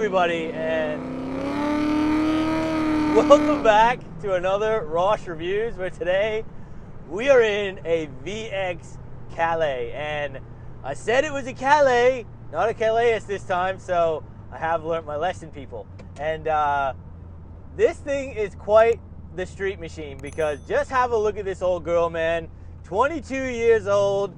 everybody, and welcome back to another Rosh Reviews, where today we are in a VX Calais. And I said it was a Calais, not a Calais this time, so I have learned my lesson, people. And this thing is quite the street machine, because just have a look at this old girl, man. 22 years old.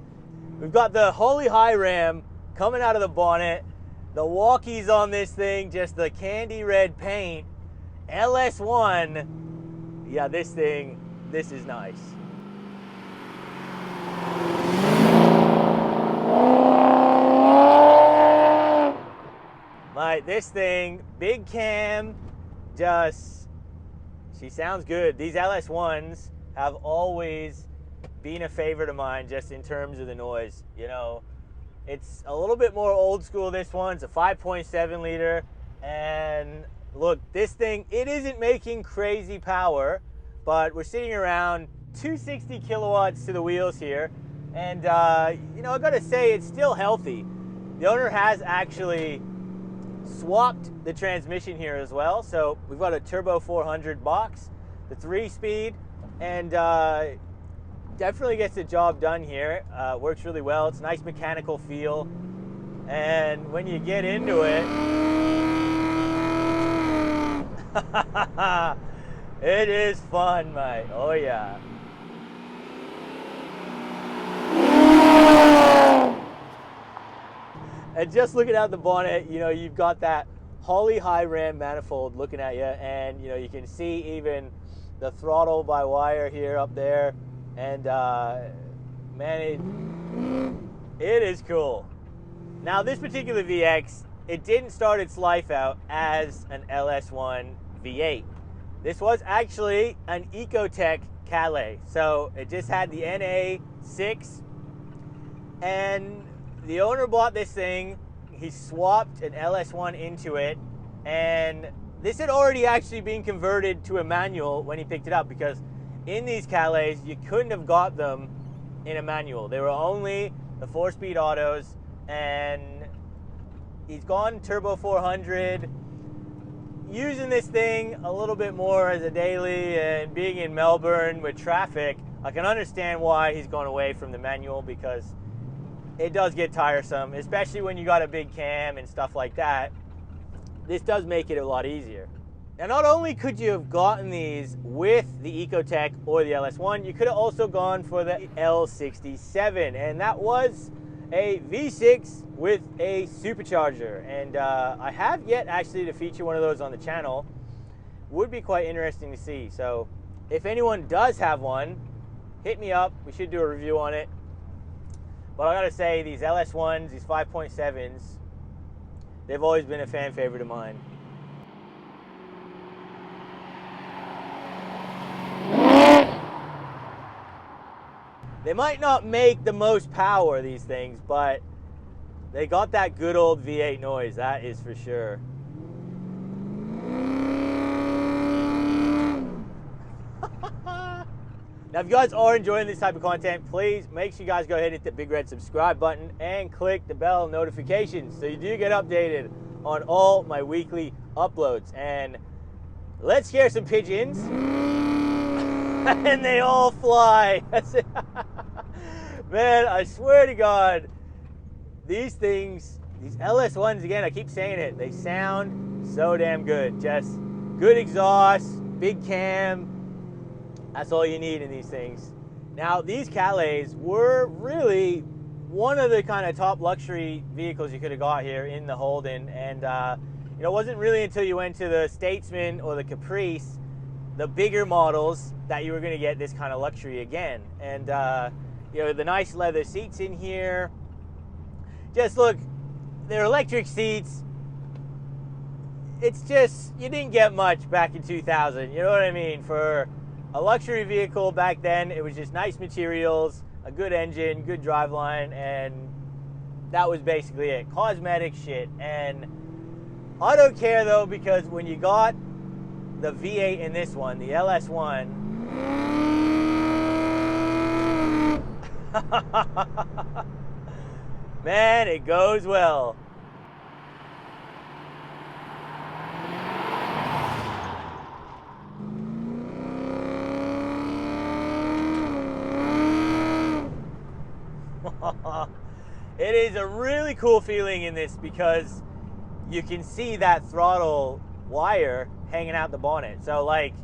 We've got the Holy High Ram coming out of the bonnet. The walkies on this thing, just the candy red paint. LS1. Yeah, this is nice. Mate, this thing, big cam, she sounds good. These LS1s have always been a favorite of mine, just in terms of the noise, you know. It's a little bit more old school, this one. It's a 5.7 liter. And look, this thing, it isn't making crazy power, but we're sitting around 260 kilowatts to the wheels here. And, you know, I gotta say, it's still healthy. The owner has actually swapped the transmission here as well. So we've got a Turbo 400 Box, the 3-speed, and definitely gets the job done here. Works really well. It's a nice mechanical feel, and when you get into it, it is fun, mate. Oh yeah. And just looking out the bonnet, you know, you've got that Holy High Ram manifold looking at you, and you know, you can see even the throttle by wire here up there. And man, it is cool. Now, this particular VX, it didn't start its life out as an LS1 V8. This was actually an Ecotech Calais. So it just had the NA6, and the owner bought this thing. He swapped an LS1 into it, and this had already actually been converted to a manual when he picked it up, because in these Calais, you couldn't have got them in a manual. They were only the 4-speed autos, and he's gone Turbo 400, using this thing a little bit more as a daily, and being in Melbourne with traffic, I can understand why he's gone away from the manual, because it does get tiresome, especially when you got a big cam and stuff like that. This does make it a lot easier. Now, not only could you have gotten these with the Ecotech or the LS1, you could have also gone for the L67, and that was a V6 with a supercharger. And I have yet actually to feature one of those on the channel. Would be quite interesting to see. So if anyone does have one, hit me up. We should do a review on it. But I gotta say, these LS1s, these 5.7s, they've always been a fan favorite of mine. They might not make the most power, these things, but they got that good old V8 noise, that is for sure. Now, if you guys are enjoying this type of content, please make sure you guys go ahead and hit the big red subscribe button and click the bell notifications so you do get updated on all my weekly uploads. And let's scare some pigeons. And they all fly. Man, I swear to God, these things, these LS1s, again, I keep saying it, they sound so damn good. Just good exhaust, big cam. That's all you need in these things. Now, these Calais were really one of the kind of top luxury vehicles you could have got here in the Holden. And you know, it wasn't really until you went to the Statesman or the Caprice, the bigger models, that you were going to get this kind of luxury again. And you know, the nice leather seats in here. Just look, they're electric seats. It's just, you didn't get much back in 2000, you know what I mean? For a luxury vehicle back then, it was just nice materials, a good engine, good driveline, and that was basically it. Cosmetic shit. And I don't care though, because when you got the V8 in this one, the LS1, man, it goes well. It is a really cool feeling in this because you can see that throttle wire hanging out the bonnet. So like,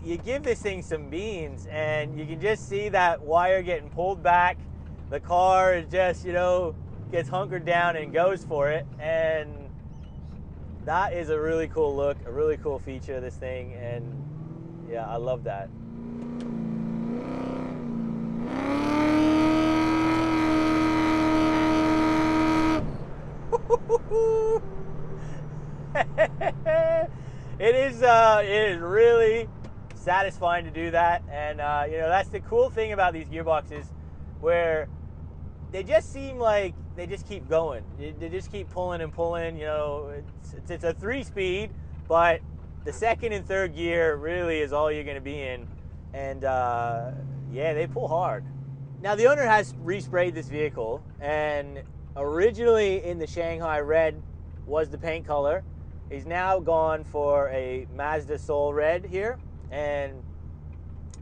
you give this thing some beans and you can just see that wire getting pulled back. The car is just, you know, gets hunkered down and goes for it. And that is a really cool look, a really cool feature of this thing. And yeah, I love that. It is really satisfying to do that, and you know, that's the cool thing about these gearboxes, where they just seem like they just keep going. They just keep pulling and pulling. You know, it's a 3-speed, but the second and third gear really is all you're going to be in, and yeah, they pull hard. Now the owner has resprayed this vehicle, and originally in the Shanghai red was the paint color. He's now gone for a Mazda Soul red here, and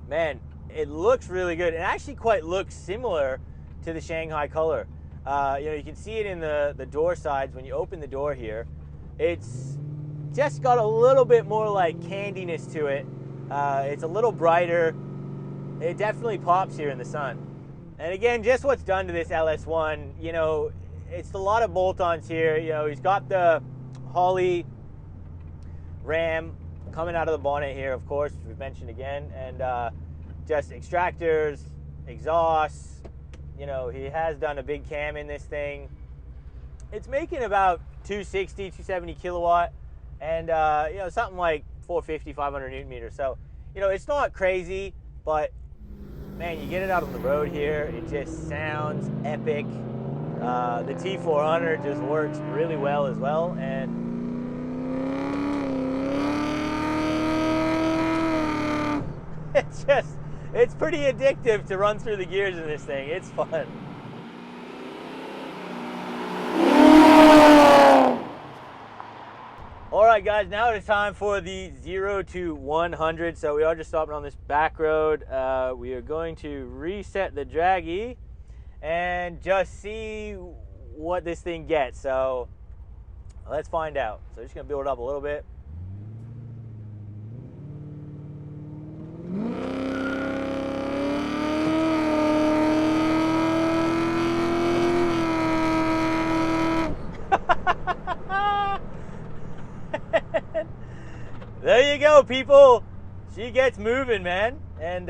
man, it looks really good. It actually quite looks similar to the Shanghai color. You know, you can see it in the door sides when you open the door here. It's just got a little bit more like candiness to it. It's a little brighter. It definitely pops here in the sun. And again, just what's done to this LS1, you know, it's a lot of bolt-ons here. You know, he's got the Holley ram coming out of the bonnet here, of course, we've mentioned again, and just extractors, exhausts. You know, he has done a big cam in this thing. It's making about 260, 270 kilowatt, and you know, something like 450, 500 newton meters. So, you know, it's not crazy, but man, you get it out on the road here, it just sounds epic. The T400 just works really well as well, and it's pretty addictive to run through the gears in this thing. It's fun. All right, guys, now it's time for the 0 to 100. So we are just stopping on this back road. We are going to reset the draggy and just see what this thing gets. So let's find out. So just gonna build it up a little bit. There you go, people. She gets moving, man. And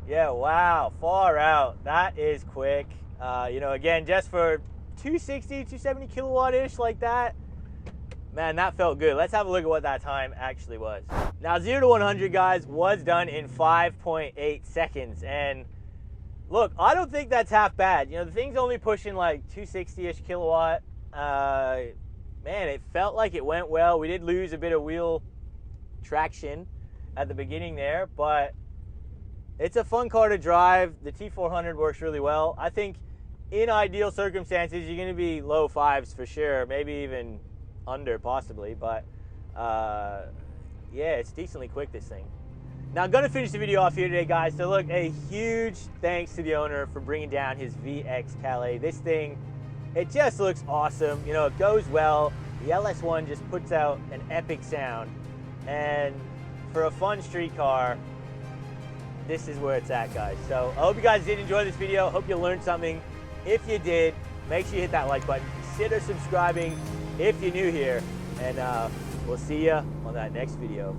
yeah, wow, far out. That is quick. You know, again, just for 260, 270 kilowatt-ish like that, man, that felt good. Let's have a look at what that time actually was. Now, 0 to 100, guys, was done in 5.8 seconds. And look, I don't think that's half bad. You know, the thing's only pushing like 260-ish kilowatt. Man, it felt like it went well. We did lose a bit of wheel traction at the beginning there, but it's a fun car to drive. The T400 works really well. I think in ideal circumstances, you're going to be low fives for sure, maybe even under possibly, but yeah, it's decently quick, this thing. Now, I'm going to finish the video off here today, guys. So look, a huge thanks to the owner for bringing down his VX Calais. This thing, it just looks awesome. You know, it goes well. The LS1 just puts out an epic sound. And for a fun street car, this is where it's at, guys. So I hope you guys did enjoy this video. Hope you learned something. If you did, make sure you hit that like button. Consider subscribing if you're new here. And we'll see you on that next video.